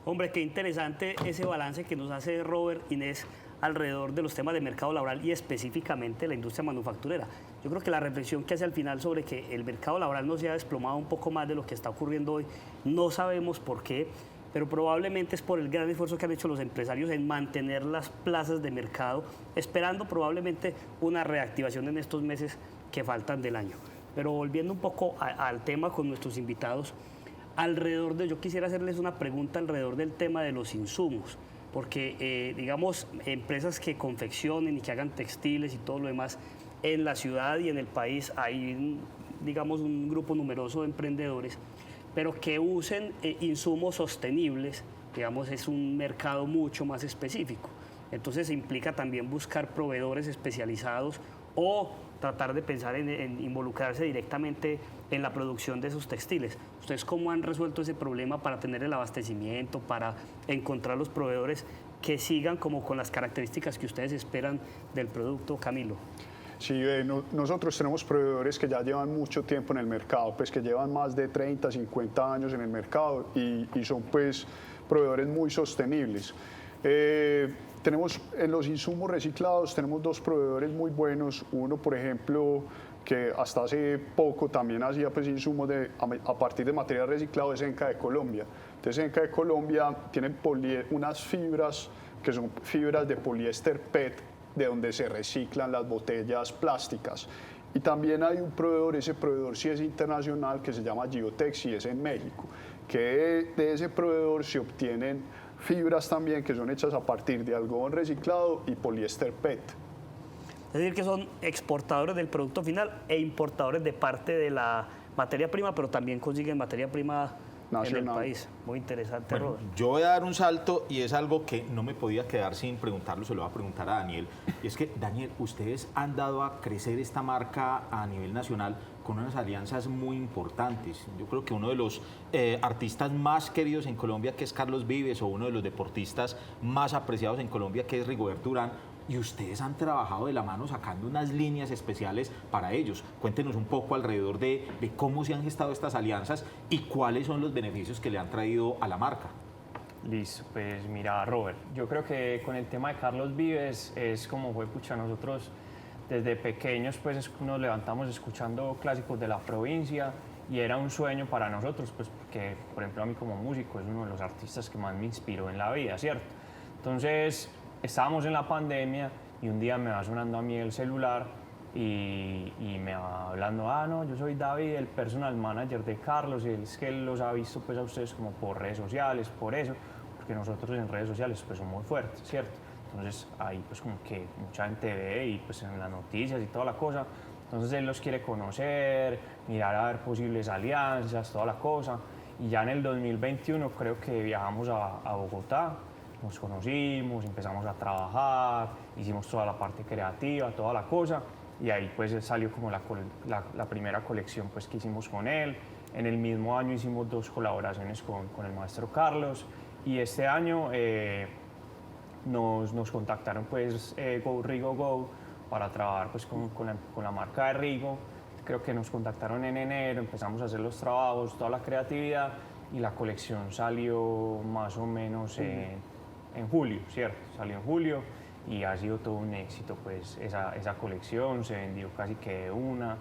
Hombre, qué interesante ese balance que nos hace Robert, Inés, alrededor de los temas de mercado laboral y específicamente la industria manufacturera. Yo creo que la reflexión que hace al final sobre que el mercado laboral no se ha desplomado un poco más de lo que está ocurriendo hoy, no sabemos por qué, pero probablemente es por el gran esfuerzo que han hecho los empresarios en mantener las plazas de mercado, esperando probablemente una reactivación en estos meses que faltan del año. Pero volviendo un poco al tema con nuestros invitados, yo quisiera hacerles una pregunta alrededor del tema de los insumos, porque digamos, empresas que confeccionen y que hagan textiles y todo lo demás, en la ciudad y en el país hay, digamos, un grupo numeroso de emprendedores, pero que usen insumos sostenibles, digamos, es un mercado mucho más específico. Entonces implica también buscar proveedores especializados o tratar de pensar en involucrarse directamente en la producción de esos textiles. ¿Ustedes cómo han resuelto ese problema para tener el abastecimiento, para encontrar los proveedores que sigan como con las características que ustedes esperan del producto, Camilo? Sí, nosotros tenemos proveedores que ya llevan mucho tiempo en el mercado, pues que llevan más de 30, 50 años en el mercado y son pues proveedores muy sostenibles. Tenemos en los insumos reciclados, tenemos dos proveedores muy buenos. Uno, por ejemplo, que hasta hace poco también hacía pues insumos a partir de material reciclado, es Enca de Colombia. Entonces Enca de Colombia tiene unas fibras que son fibras de poliéster PET, de donde se reciclan las botellas plásticas. Y también hay un proveedor, ese proveedor sí es internacional, que se llama Geotex y es en México, que de ese proveedor se obtienen fibras también que son hechas a partir de algodón reciclado y poliéster PET. Es decir, que son exportadores del producto final e importadores de parte de la materia prima, pero también consiguen materia prima nacional en el país. Muy interesante, bueno, Robert. Yo voy a dar un salto y es algo que no me podía quedar sin preguntarlo, se lo voy a preguntar a Daniel. Y es que, Daniel, ustedes han dado a crecer esta marca a nivel nacional con unas alianzas muy importantes. Yo creo que uno de los artistas más queridos en Colombia, que es Carlos Vives, o uno de los deportistas más apreciados en Colombia, que es Rigoberto Urán, y ustedes han trabajado de la mano sacando unas líneas especiales para ellos. Cuéntenos un poco alrededor de cómo se han gestado estas alianzas y cuáles son los beneficios que le han traído a la marca. Listo, pues mira, Robert, yo creo que con el tema de Carlos Vives es como fue, pucha, nosotros desde pequeños pues nos levantamos escuchando clásicos de la provincia y era un sueño para nosotros, pues porque, por ejemplo, a mí como músico es uno de los artistas que más me inspiró en la vida, ¿cierto? Entonces, estábamos en la pandemia y un día me va sonando a mí el celular y me va hablando, no, yo soy David, el personal manager de Carlos, y es que él los ha visto pues a ustedes como por redes sociales, por eso, porque nosotros en redes sociales pues somos fuertes, ¿cierto? Entonces ahí pues como que mucha gente ve y pues en las noticias y toda la cosa, entonces él los quiere conocer, mirar a ver posibles alianzas, toda la cosa, y ya en el 2021 creo que viajamos a Bogotá, nos conocimos, empezamos a trabajar, hicimos toda la parte creativa, toda la cosa, y ahí pues salió como la primera colección pues que hicimos con él. En el mismo año hicimos 2 colaboraciones con el maestro Carlos, y este año nos contactaron pues Rigo Go para trabajar pues con la marca de Rigo. Creo que nos contactaron en enero, empezamos a hacer los trabajos, toda la creatividad, y la colección salió más o menos en julio, ¿cierto? Salió en julio y ha sido todo un éxito, pues esa colección se vendió casi que de una.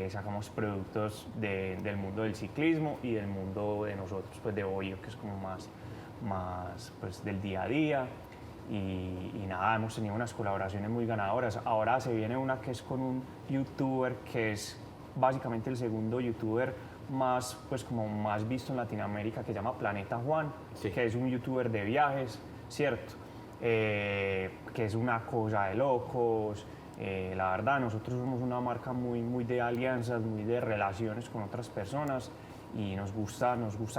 Sacamos productos del mundo del ciclismo y del mundo de nosotros, pues de Bohío, que es como más pues, del día a día. Y nada, hemos tenido unas colaboraciones muy ganadoras. Ahora se viene una que es con un youtuber que es básicamente el segundo youtuber más, pues, como más visto en Latinoamérica, que se llama Planeta Juan, sí, que es un youtuber de viajes, ¿cierto? Que es una cosa de locos. La verdad, nosotros somos una marca muy de alianzas, muy de relaciones con otras personas, y nos gusta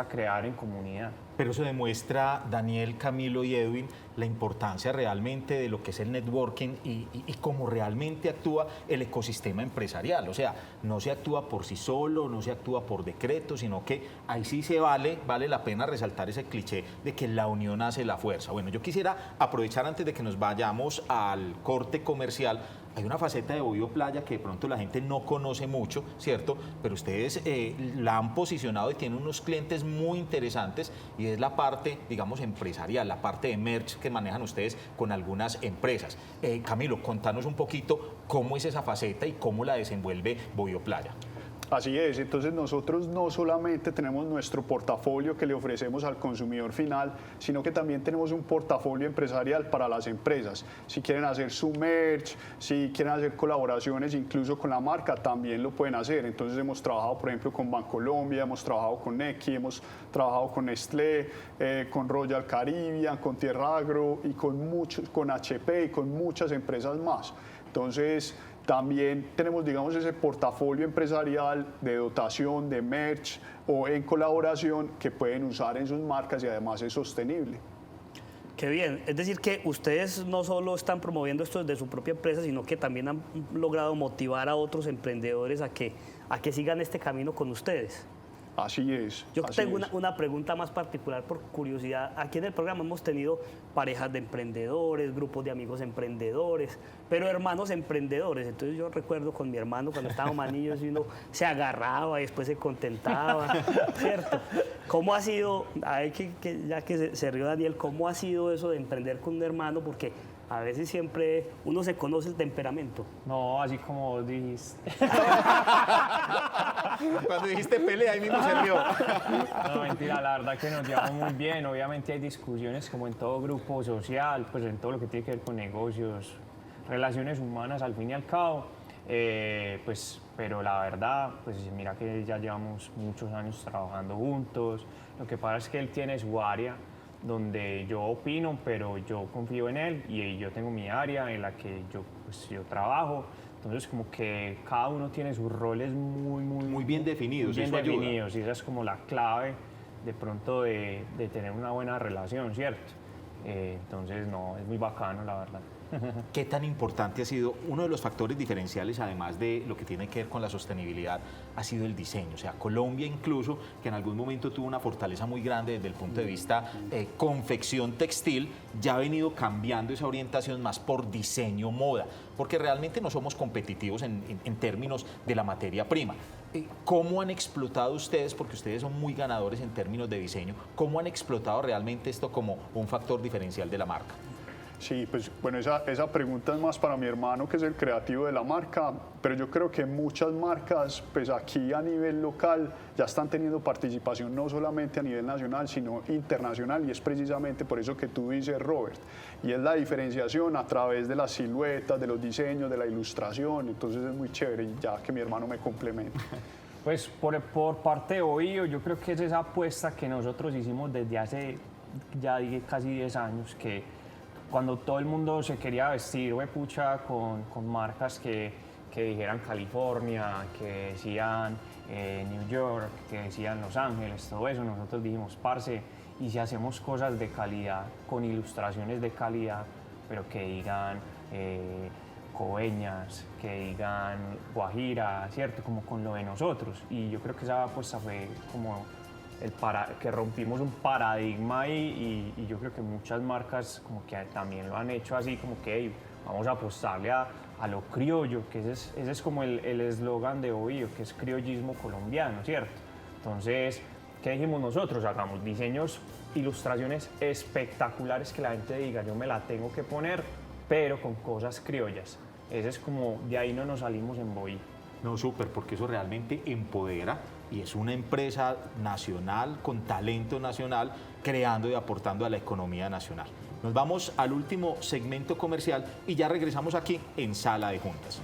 crear en comunidad. Pero eso demuestra, Daniel, Camilo y Edwin, la importancia realmente de lo que es el networking y cómo realmente actúa el ecosistema empresarial. O sea, no se actúa por sí solo, no se actúa por decreto, sino que ahí sí vale la pena resaltar ese cliché de que la unión hace la fuerza. Bueno, yo quisiera aprovechar antes de que nos vayamos al corte comercial. Hay una faceta de Bohío Playa que de pronto la gente no conoce mucho, ¿cierto? Pero ustedes la han posicionado y tienen unos clientes muy interesantes, y es la parte, digamos, empresarial, la parte de merch que manejan ustedes con algunas empresas. Camilo, contanos un poquito cómo es esa faceta y cómo la desenvuelve Bohío Playa. Así es, entonces nosotros no solamente tenemos nuestro portafolio que le ofrecemos al consumidor final, sino que también tenemos un portafolio empresarial para las empresas. Si quieren hacer su merch, si quieren hacer colaboraciones incluso con la marca, también lo pueden hacer. Entonces hemos trabajado, por ejemplo, con Bancolombia, hemos trabajado con Nequi, hemos trabajado con Nestlé, con Royal Caribbean, con Tierra Agro y con HP y con muchas empresas más. Entonces, también tenemos, digamos, ese portafolio empresarial de dotación, de merch o en colaboración que pueden usar en sus marcas, y además es sostenible. Qué bien, es decir que ustedes no solo están promoviendo esto desde su propia empresa, sino que también han logrado motivar a otros emprendedores a que sigan este camino con ustedes. Así es. Yo tengo una pregunta más particular por curiosidad. Aquí en el programa hemos tenido parejas de emprendedores, grupos de amigos emprendedores, pero hermanos emprendedores. Entonces yo recuerdo con mi hermano cuando estábamos más niños y uno se agarraba y después se contentaba, ¿cierto? ¿Cómo ha sido, ya que se rió Daniel, cómo ha sido eso de emprender con un hermano? Porque a veces siempre uno se conoce el temperamento. No, así como dijiste. Cuando dijiste pelea, ahí mismo se rió. No, mentira, la verdad que nos llevamos muy bien. Obviamente hay discusiones como en todo grupo social, pues en todo lo que tiene que ver con negocios, relaciones humanas al fin y al cabo. Pues, pero la verdad, pues mira que ya llevamos muchos años trabajando juntos. Lo que pasa es que él tiene su área donde yo opino, pero yo confío en él, y yo tengo mi área en la que yo trabajo. Entonces, como que cada uno tiene sus roles muy bien definidos. Muy bien definidos, y esa es como la clave de pronto de tener una buena relación, ¿cierto? Entonces, no, es muy bacano, la verdad. ¿Qué tan importante ha sido uno de los factores diferenciales, además de lo que tiene que ver con la sostenibilidad, ha sido el diseño? O sea, Colombia incluso, que en algún momento tuvo una fortaleza muy grande desde el punto de vista confección textil, ya ha venido cambiando esa orientación más por diseño, moda, porque realmente no somos competitivos en términos de la materia prima. ¿Cómo han explotado ustedes, porque ustedes son muy ganadores en términos de diseño, cómo han explotado realmente esto como un factor diferencial de la marca? Sí, pues bueno, esa pregunta es más para mi hermano, que es el creativo de la marca, pero yo creo que muchas marcas, pues aquí a nivel local, ya están teniendo participación no solamente a nivel nacional, sino internacional, y es precisamente por eso que tú dices, Robert, y es la diferenciación a través de las siluetas, de los diseños, de la ilustración, entonces es muy chévere, y ya que mi hermano me complemente. Pues por parte de Oído, yo creo que es esa apuesta que nosotros hicimos desde hace ya casi 10 años, que cuando todo el mundo se quería vestir, pucha, con marcas que dijeran California, que decían New York, que decían Los Ángeles, todo eso, nosotros dijimos, parce, y si hacemos cosas de calidad, con ilustraciones de calidad, pero que digan Coveñas, que digan Guajira, ¿cierto? Como con lo de nosotros. Y yo creo que esa apuesta fue como que rompimos un paradigma y yo creo que muchas marcas como que también lo han hecho así, como que hey, vamos a apostarle a lo criollo, que ese es como el eslogan de Oído, que es criollismo colombiano, ¿cierto? Entonces, ¿qué dijimos nosotros? Hagamos diseños, ilustraciones espectaculares que la gente diga, yo me la tengo que poner, pero con cosas criollas. Ese es como, de ahí no nos salimos en Oído. No, súper, porque eso realmente empodera y es una empresa nacional con talento nacional creando y aportando a la economía nacional. Nos vamos al último segmento comercial y ya regresamos aquí en Sala de Juntas.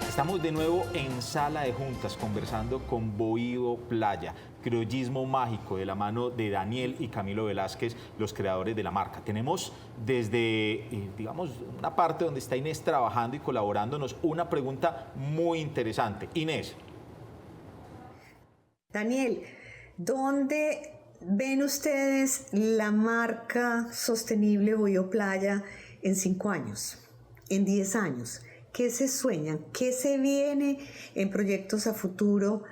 Estamos de nuevo en Sala de Juntas conversando con Bohío Playa, criollismo mágico, de la mano de Daniel y Camilo Velázquez, los creadores de la marca. Tenemos desde, digamos, una parte donde está Inés trabajando y colaborándonos, una pregunta muy interesante. Inés. Daniel, ¿dónde ven ustedes la marca sostenible Bohío Playa en 5 años, en 10 años? ¿Qué se sueñan? ¿Qué se viene en proyectos a futuro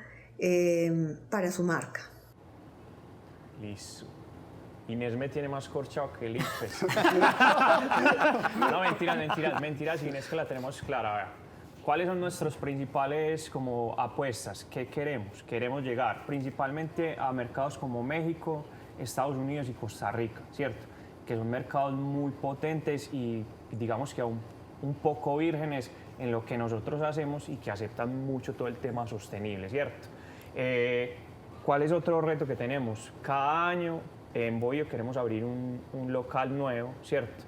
para su marca? Listo. Inés me tiene más corchado que el IFES. No, mentiras, Inés, que la tenemos clara. A ver, ¿cuáles son nuestros principales como apuestas? ¿Qué queremos? Queremos llegar principalmente a mercados como México, Estados Unidos y Costa Rica, ¿cierto? Que son mercados muy potentes y digamos que aún un poco vírgenes en lo que nosotros hacemos y que aceptan mucho todo el tema sostenible, ¿cierto? ¿Cuál es otro reto que tenemos? Cada año en Bohío queremos abrir un local nuevo, ¿cierto?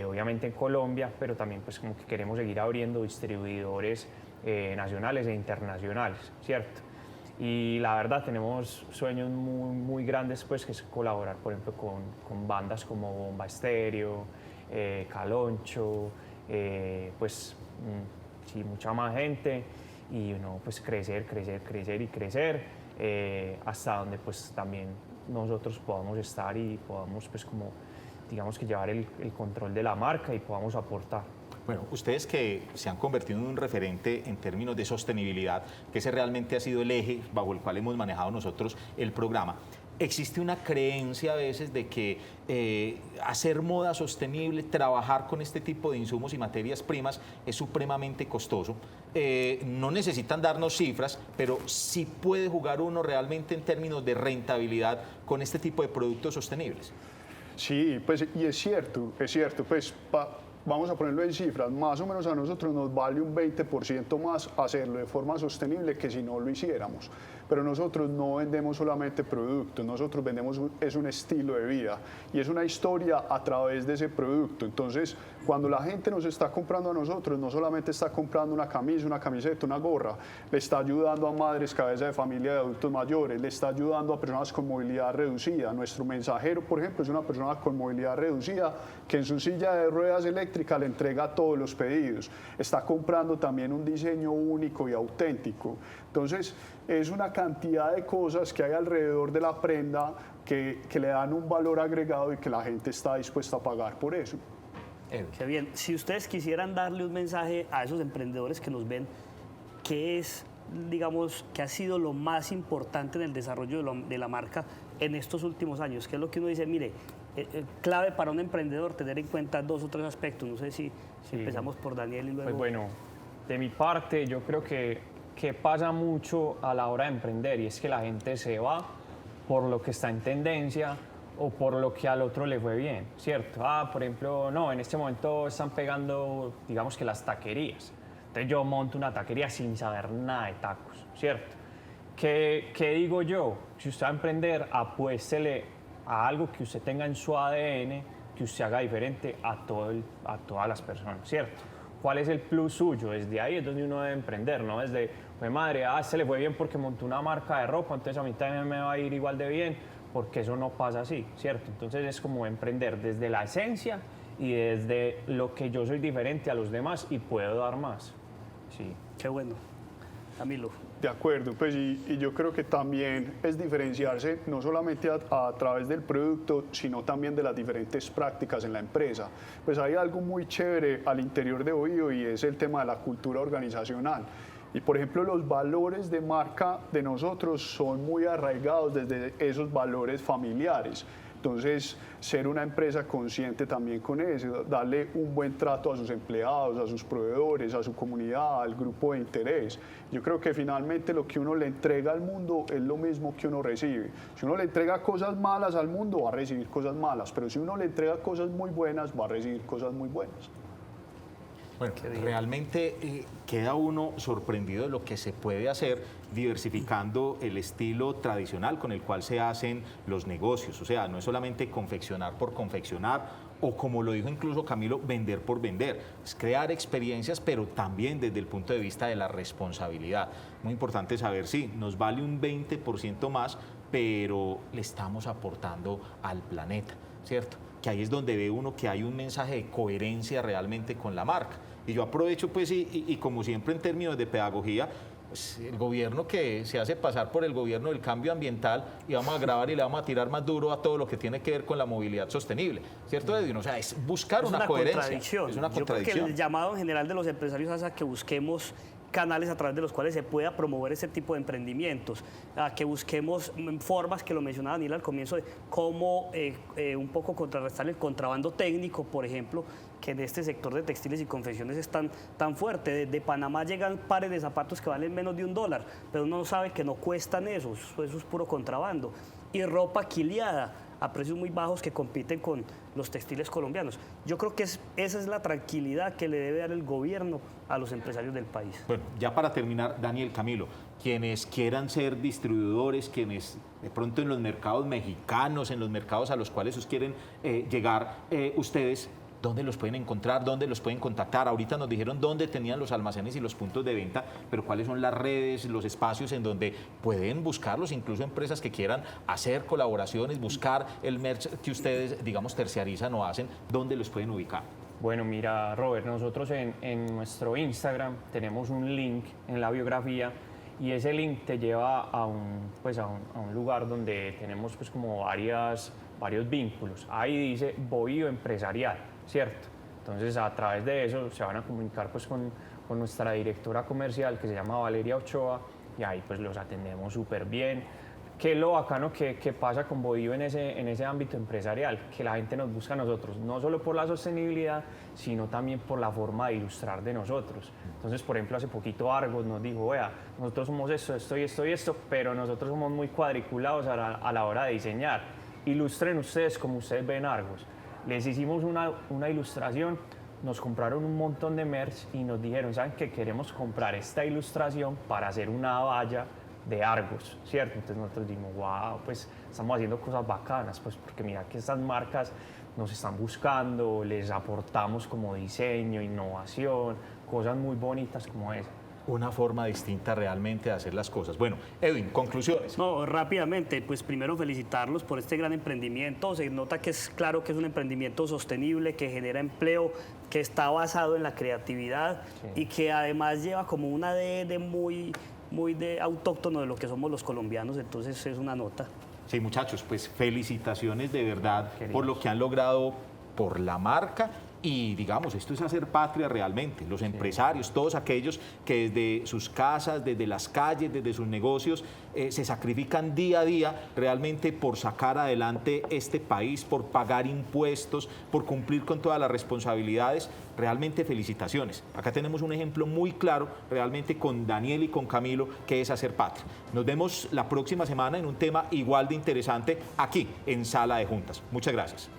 Obviamente en Colombia, pero también pues como que queremos seguir abriendo distribuidores nacionales e internacionales, ¿cierto? Y la verdad tenemos sueños muy, muy grandes, pues, que es colaborar, por ejemplo, con bandas como Bomba Estéreo, Caloncho, pues sí, mucha más gente y pues crecer hasta donde pues también nosotros podamos estar y podamos pues como digamos que llevar el control de la marca y podamos aportar. Bueno, ustedes que se han convertido en un referente en términos de sostenibilidad, que ese realmente ha sido el eje bajo el cual hemos manejado nosotros el programa, existe una creencia a veces de que hacer moda sostenible, trabajar con este tipo de insumos y materias primas es supremamente costoso. No necesitan darnos cifras, pero sí puede jugar uno realmente en términos de rentabilidad con este tipo de productos sostenibles. Sí, pues y es cierto, pues vamos a ponerlo en cifras, más o menos a nosotros nos vale un 20% más hacerlo de forma sostenible que si no lo hiciéramos. Pero nosotros no vendemos solamente productos, nosotros vendemos es un estilo de vida y es una historia a través de ese producto. Entonces, cuando la gente nos está comprando a nosotros, no solamente está comprando una camisa, una camiseta, una gorra, le está ayudando a madres, cabeza de familia de adultos mayores, le está ayudando a personas con movilidad reducida. Nuestro mensajero, por ejemplo, es una persona con movilidad reducida que en su silla de ruedas eléctricas eléctrica le entrega todos los pedidos, está comprando también un diseño único y auténtico. Entonces, es una cantidad de cosas que hay alrededor de la prenda que le dan un valor agregado y que la gente está dispuesta a pagar por eso. Qué bien. Si ustedes quisieran darle un mensaje a esos emprendedores que nos ven, ¿qué es, digamos, que ha sido lo más importante en el desarrollo de la marca en estos últimos años? ¿Qué es lo que uno dice? Mire, clave para un emprendedor tener en cuenta 2 o 3 aspectos. No sé si empezamos por Daniel y luego... Pues bueno, de mi parte yo creo que pasa mucho a la hora de emprender y es que la gente se va por lo que está en tendencia o por lo que al otro le fue bien, ¿cierto? Por ejemplo, no, en este momento están pegando, digamos que las taquerías. Entonces yo monto una taquería sin saber nada de tacos, ¿cierto? ¿Qué digo yo? Si usted va a emprender, apuéstele a algo que usted tenga en su ADN, que usted haga diferente a todas las personas, ¿cierto? ¿Cuál es el plus suyo? Desde ahí es donde uno debe emprender, ¿no? Desde, pues madre, se le fue bien porque montó una marca de ropa, entonces a mí también me va a ir igual de bien, porque eso no pasa así, ¿cierto? Entonces es como emprender desde la esencia y desde lo que yo soy diferente a los demás y puedo dar más. Sí. Qué bueno. Camilo. De acuerdo, pues y yo creo que también es diferenciarse no solamente a través del producto, sino también de las diferentes prácticas en la empresa. Pues hay algo muy chévere al interior de OIO y es el tema de la cultura organizacional. Y por ejemplo, los valores de marca de nosotros son muy arraigados desde esos valores familiares. Entonces, ser una empresa consciente también con eso, darle un buen trato a sus empleados, a sus proveedores, a su comunidad, al grupo de interés. Yo creo que finalmente lo que uno le entrega al mundo es lo mismo que uno recibe. Si uno le entrega cosas malas al mundo, va a recibir cosas malas, pero si uno le entrega cosas muy buenas, va a recibir cosas muy buenas. Bueno, realmente queda uno sorprendido de lo que se puede hacer diversificando el estilo tradicional con el cual se hacen los negocios. O sea, no es solamente confeccionar por confeccionar o, como lo dijo incluso Camilo, vender por vender. Es crear experiencias, pero también desde el punto de vista de la responsabilidad. Muy importante saber, sí, nos vale un 20% más, pero le estamos aportando al planeta, ¿cierto? Que ahí es donde ve uno que hay un mensaje de coherencia realmente con la marca. Y yo aprovecho, pues, y como siempre en términos de pedagogía, pues, el gobierno que se hace pasar por el gobierno del cambio ambiental y vamos a grabar y le vamos a tirar más duro a todo lo que tiene que ver con la movilidad sostenible, ¿cierto, Edwin? O sea, es buscar una coherencia. Contradicción. Es una contradicción. Yo creo que el llamado en general de los empresarios es a que busquemos canales a través de los cuales se pueda promover ese tipo de emprendimientos, a que busquemos formas, que lo mencionaba Daniel al comienzo, de cómo un poco contrarrestar el contrabando técnico, por ejemplo, que en este sector de textiles y confecciones es tan fuerte. De Panamá llegan pares de zapatos que valen menos de $1, pero uno sabe que no cuestan eso es puro contrabando. Y ropa quiliada a precios muy bajos que compiten con los textiles colombianos. Yo creo que esa es la tranquilidad que le debe dar el gobierno a los empresarios del país. Bueno, ya para terminar, Daniel, Camilo, quienes quieran ser distribuidores, quienes de pronto en los mercados mexicanos, en los mercados a los cuales quieren llegar, ustedes, ¿dónde los pueden encontrar? ¿Dónde los pueden contactar? Ahorita nos dijeron dónde tenían los almacenes y los puntos de venta, pero ¿cuáles son las redes, los espacios en donde pueden buscarlos? Incluso empresas que quieran hacer colaboraciones, buscar el merch que ustedes, digamos, terciarizan o hacen, ¿dónde los pueden ubicar? Bueno, mira, Robert, nosotros en nuestro Instagram tenemos un link en la biografía y ese link te lleva a un lugar donde tenemos pues como varios vínculos. Ahí dice Bohío Empresarial, ¿cierto? Entonces, a través de eso se van a comunicar pues con nuestra directora comercial, que se llama Valeria Ochoa, y ahí pues los atendemos súper bien. ¿Qué es lo bacano que pasa con Bohío en ese ámbito empresarial? Que la gente nos busca a nosotros, no solo por la sostenibilidad, sino también por la forma de ilustrar de nosotros. Entonces, por ejemplo, hace poquito Argos nos dijo, vea, nosotros somos esto y esto y esto, pero nosotros somos muy cuadriculados a la hora de diseñar. Ilustren ustedes como ustedes ven Argos. Les hicimos una ilustración, nos compraron un montón de merch y nos dijeron, ¿saben qué? Queremos comprar esta ilustración para hacer una valla de Argos, ¿cierto? Entonces nosotros dijimos, wow, pues estamos haciendo cosas bacanas, pues porque mira que estas marcas nos están buscando, les aportamos como diseño, innovación, cosas muy bonitas como esa. una forma distinta realmente de hacer las cosas. Bueno, Edwin, conclusiones. No, rápidamente, pues primero felicitarlos por este gran emprendimiento. Se nota que es claro que es un emprendimiento sostenible, que genera empleo, que está basado en la creatividad y que además lleva como un ADN muy de autóctono de lo que somos los colombianos, entonces es una nota. Sí, muchachos, pues felicitaciones de verdad por lo que han logrado por la marca. Y digamos, esto es hacer patria realmente. Los empresarios, todos aquellos que desde sus casas, desde las calles, desde sus negocios, se sacrifican día a día realmente por sacar adelante este país, por pagar impuestos, por cumplir con todas las responsabilidades. Realmente felicitaciones. Acá tenemos un ejemplo muy claro realmente con Daniel y con Camilo, que es hacer patria. Nos vemos la próxima semana en un tema igual de interesante aquí en Sala de Juntas. Muchas gracias.